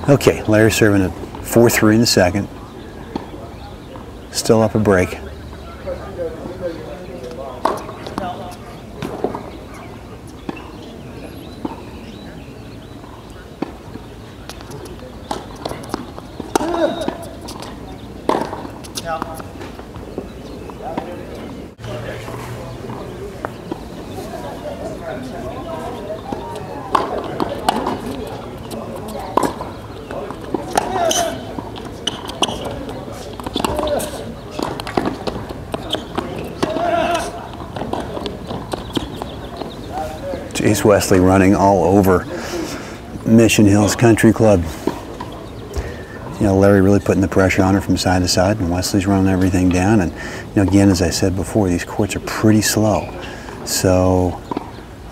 Okay, Larry serving a 4-3 in the second. Still up a break. Chase Wesley running all over Mission Hills Country Club. You know, Larry really putting the pressure on her from side to side, and Wesley's running everything down. And you know, again, as I said before, these courts are pretty slow, so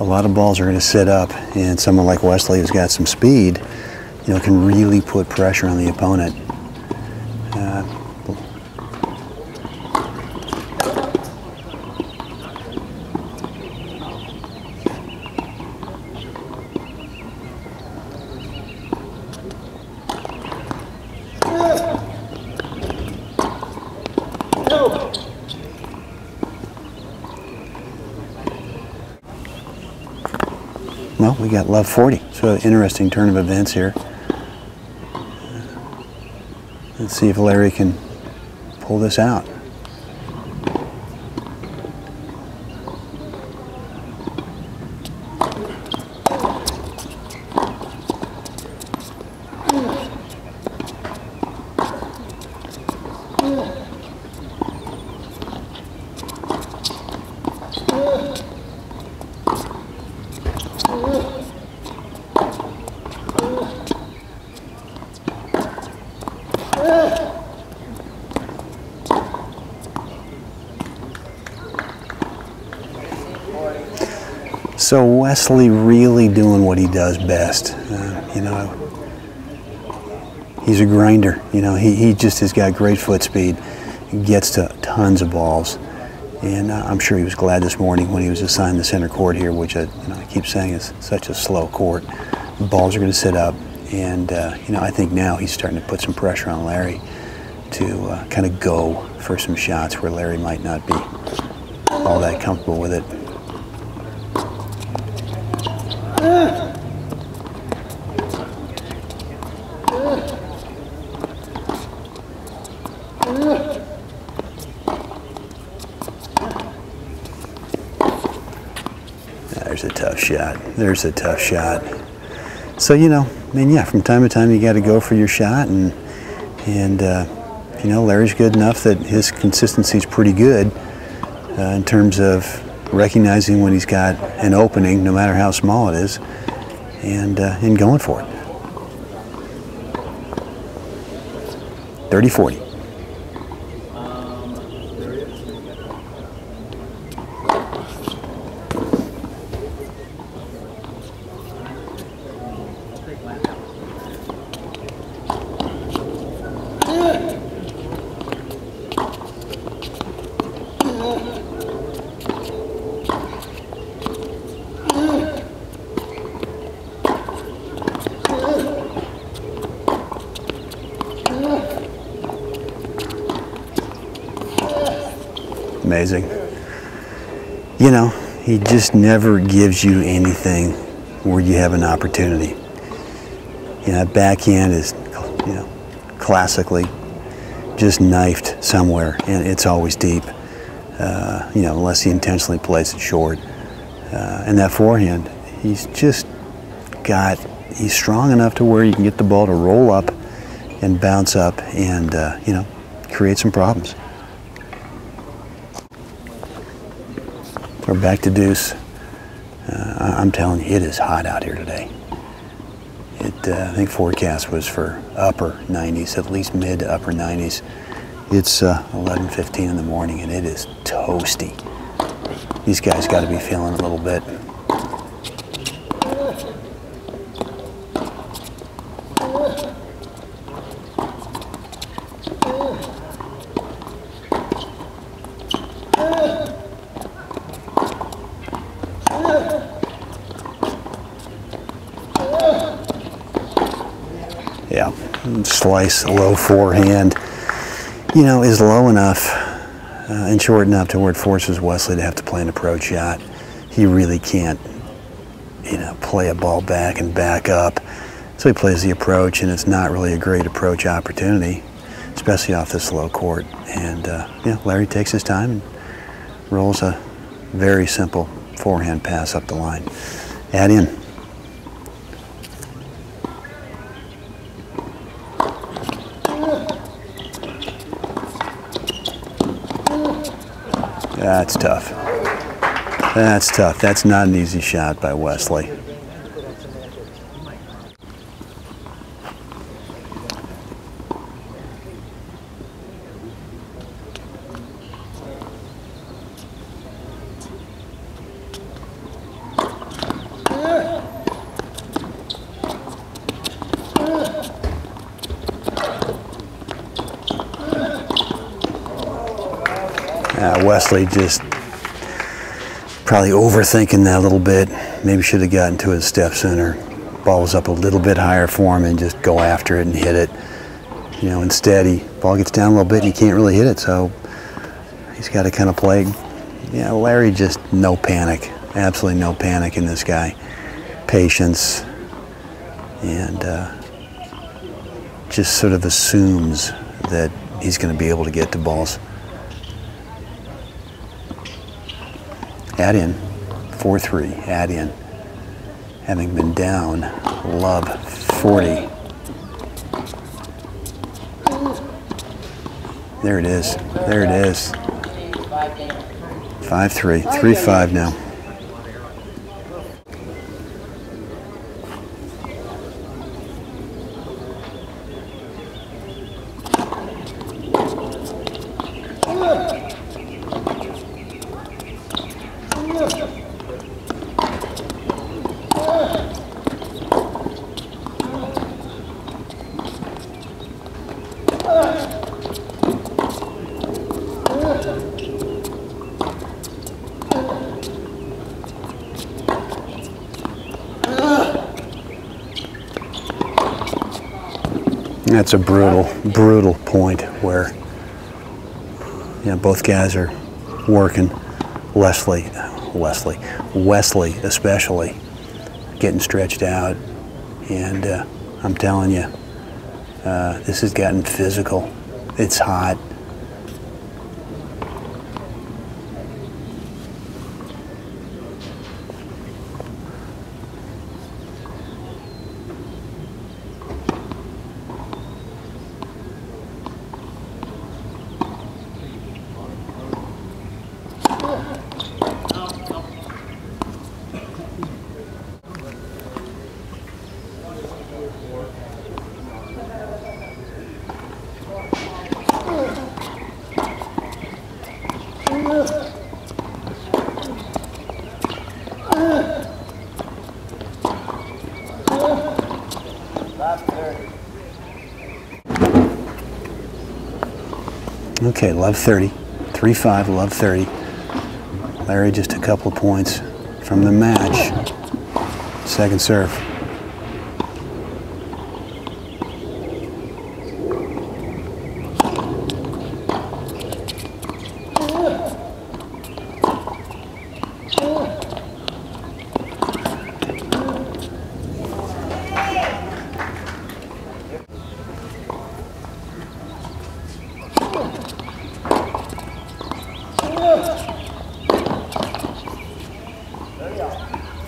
a lot of balls are going to sit up, and someone like Wesley who's got some speed, you know, can really put pressure on the opponent. Well, we got love 40, so interesting turn of events here. Let's see if Larry can pull this out. So Wesley really doing what he does best. You know, he's a grinder. You know, he just has got great foot speed. He gets to tons of balls. And I'm sure he was glad this morning when he was assigned the center court here, which I keep saying is such a slow court. The balls are going to sit up. And, you know, I think now he's starting to put some pressure on Larry to kind of go for some shots where Larry might not be all that comfortable with it. There's a tough shot. There's a tough shot. So, you know, I mean, yeah, from time to time you got to go for your shot, and you know, Larry's good enough that his consistency is pretty good in terms of recognizing when he's got an opening, no matter how small it is, and going for it. 30-40. Amazing. You know, he just never gives you anything where you have an opportunity. You know, backhand is, you know, classically just knifed somewhere, and it's always deep. You know, unless he intentionally plays it short. And that forehand, he's strong enough to where you can get the ball to roll up and bounce up and, you know, create some problems. We're back to deuce. I'm telling you, it is hot out here today. I think forecast was for upper 90s, at least mid to upper 90s. It's 11:15 in the morning, and it is toasty. These guys got to be feeling a little bit. Yeah. slice, a low forehand, you know, is low enough and short enough to where it forces Wesley to have to play an approach shot. He really can't, you know, play a ball back and back up. So he plays the approach, and it's not really a great approach opportunity, especially off this low court. And yeah, Larry takes his time and rolls a very simple forehand pass up the line. Add in. That's tough. That's tough. That's not an easy shot by Wesley. Wesley just probably overthinking that a little bit. Maybe should have gotten to it a step sooner. Ball was up a little bit higher for him and just go after it and hit it. You know, instead, ball gets down a little bit and he can't really hit it, so he's got to kind of play. Yeah, Larry just no panic. Absolutely no panic in this guy. Patience, and just sort of assumes that he's going to be able to get to balls. Add in, 4-3, add in. Having been down, love, 40. There it is, there it is. 5-3, 3-5 now. That's a brutal point where, you know, both guys are working. Wesley especially, getting stretched out, and I'm telling you, this has gotten physical. It's hot. Okay, love 30, 3-5, love 30. Larry just a couple of points from the match. Second serve.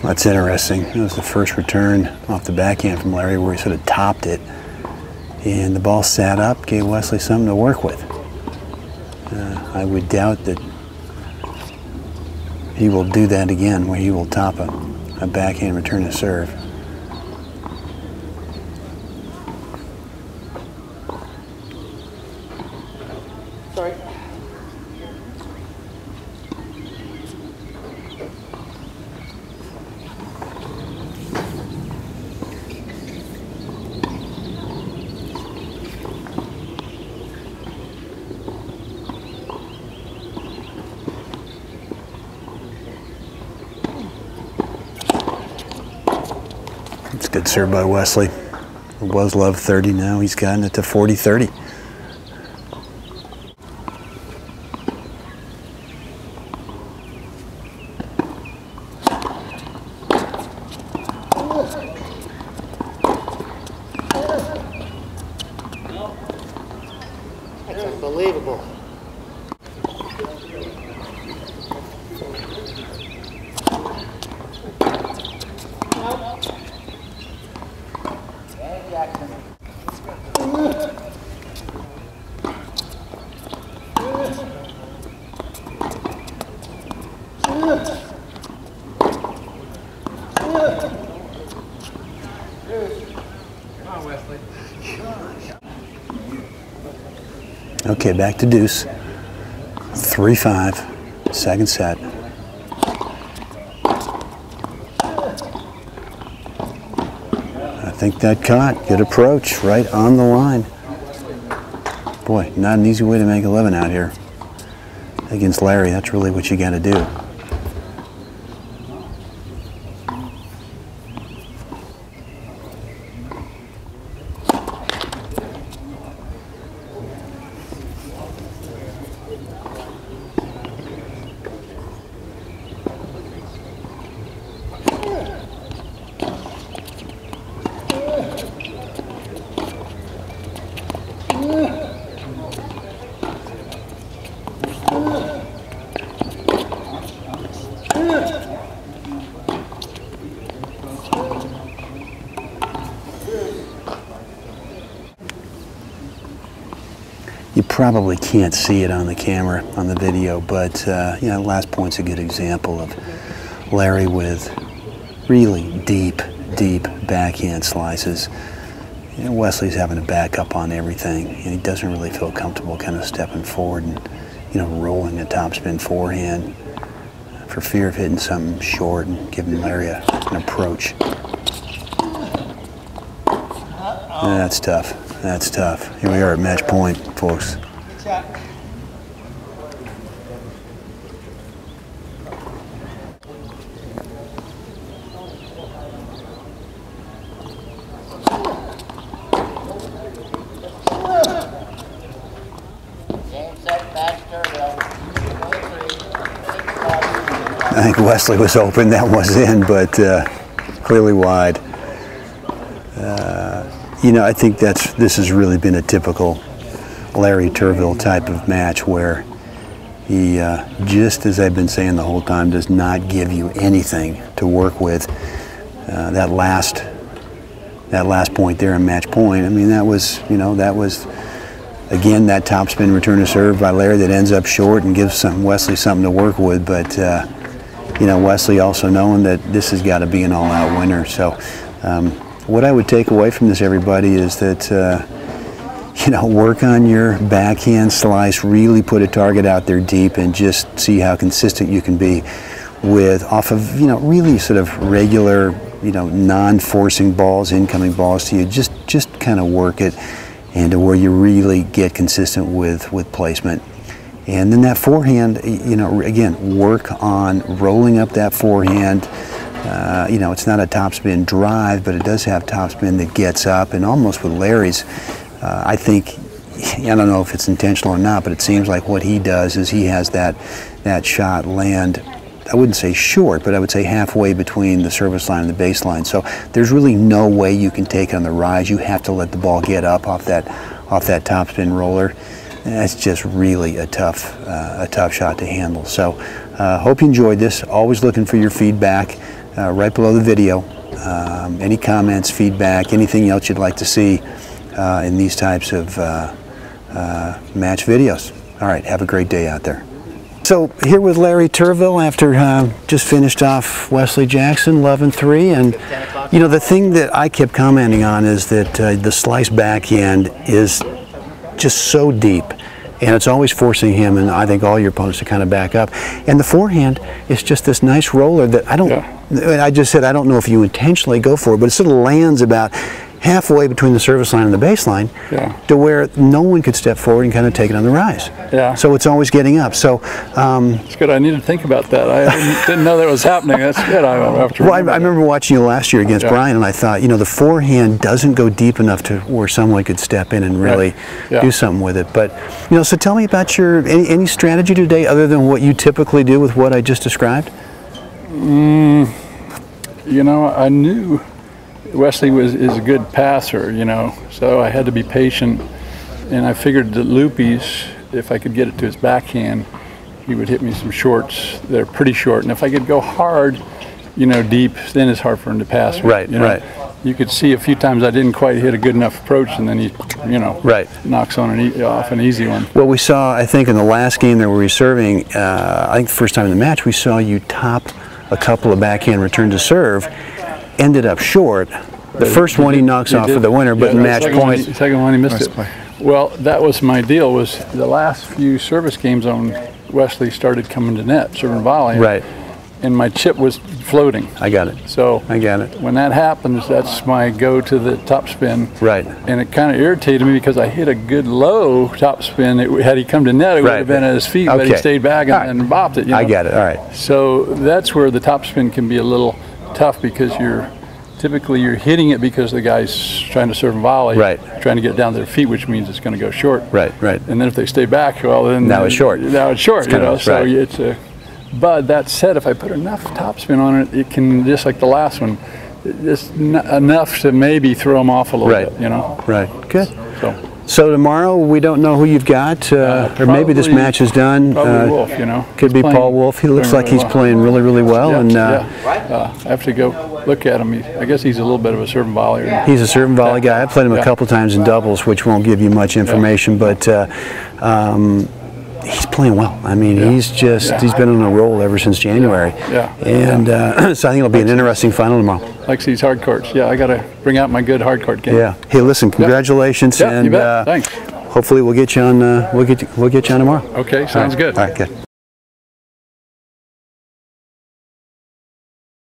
That's interesting. It was the first return off the backhand from Larry where he sort of topped it, and the ball sat up, gave Wesley something to work with. I would doubt that he will do that again, where he will top a backhand return to serve. Sorry. It's a good serve by Wesley. was love 30, now he's gotten it to 40-30. That's unbelievable. Okay, back to deuce. 3-5, second set. I think that caught. Good approach, right on the line. Boy, not an easy way to make 11 out here. Against Larry, that's really what you got to do. You probably can't see it on the camera, on the video, but you know, last point's a good example of Larry with really deep, deep backhand slices. You know, Wesley's having to back up on everything, and he doesn't really feel comfortable kind of stepping forward and, you know, rolling a topspin forehand for fear of hitting something short and giving Larry an approach. Yeah, that's tough. That's tough. Here we are at match point, folks. Good shot. Game, set, match, Turville. I think Wesley was open. That was in, but clearly wide. You know, I think this has really been a typical Larry Turville type of match where he, just as I've been saying the whole time, does not give you anything to work with. That last point there in match point, I mean, that was, you know, that was, again, that topspin return to serve by Larry that ends up short and gives Wesley something to work with. But, you know, Wesley also knowing that this has got to be an all-out winner. So, what I would take away from this, everybody, is that, you know, work on your backhand slice, really put a target out there deep and just see how consistent you can be with off of, you know, really sort of regular, you know, non-forcing balls, incoming balls to you. Just kind of work it and to where you really get consistent with placement. And then that forehand, you know, again, work on rolling up that forehand. You know, it's not a topspin drive, but it does have topspin that gets up. And almost with Larry's, I think, I don't know if it's intentional or not, but it seems like what he does is he has that shot land, I wouldn't say short, but I would say halfway between the service line and the baseline. So there's really no way you can take it on the rise. You have to let the ball get up off that topspin roller. And that's just really a tough shot to handle. So hope you enjoyed this. Always looking for your feedback. Right below the video, any comments, feedback, anything else you'd like to see in these types of match videos. All right, have a great day out there. So here with Larry Turville after just finished off Wesley Jackson 11-3, and you know, the thing that I kept commenting on is that the slice backhand is just so deep. And it's always forcing him, and I think all your opponents, to kind of back up. And the forehand is just this nice roller that I don't, I just said I don't know if you intentionally go for it, but it sort of lands about halfway between the service line and the baseline, to where no one could step forward and kind of take it on the rise. Yeah. So it's always getting up. So it's good. I need to think about that. I didn't know that was happening. That's good. I remember watching you last year against Brian, and I thought, you know, the forehand doesn't go deep enough to where someone could step in and really do something with it. But, you know, so tell me about your any strategy today other than what you typically do with what I just described? You know, I knew Wesley is a good passer, you know, so I had to be patient, and I figured that Loopy's, if I could get it to his backhand, he would hit me some shorts that are pretty short, and if I could go hard, you know, deep, then it's hard for him to pass me. Right, you know? right. You could see a few times I didn't quite hit a good enough approach, and then he, you know, knocks on off an easy one. Well, we saw, I think, in the last game there where we were serving, I think the first time in the match, we saw you top a couple of backhand return to serve, ended up short. The first one he knocks off for the winner, but in match point. The second one he missed it. Well, that was my deal, was the last few service games on Wesley started coming to net, serving volley. Right. And my chip was floating. I got it. So I got it. When that happens, that's my go to the top spin. Right. And it kind of irritated me because I hit a good low top spin. Had he come to net, it would have been at his feet, but he stayed back and bopped it. You know? I get it. All right. So that's where the top spin can be a little tough, because typically you're hitting it because the guy's trying to serve a volley, trying to get it down to their feet, which means it's going to go short. Right. And then if they stay back, well, then now it's short. Now it's short. You know, so it's a. But that said, if I put enough topspin on it, it can, just like the last one, just enough to maybe throw them off a little bit, you know? Right. Good. So tomorrow, we don't know who you've got, or maybe this match is done. Probably Wolf, you know. Could be Paul Wolf. He looks like he's playing really, really well. I have to go look at him. I guess he's a little bit of a serve and volley. He's a serve and volley guy. I played him a couple times in doubles, which won't give you much information, but he's playing well. I mean, he's been on a roll ever since January. And so I think it'll be an interesting final tomorrow. 60s Hardcourt. Yeah, I got to bring out my good hardcourt game. Yeah. Hey, listen, congratulations, and you bet. Thanks. Hopefully we'll get you on. We'll get you on tomorrow. Okay, sounds good. All right, good.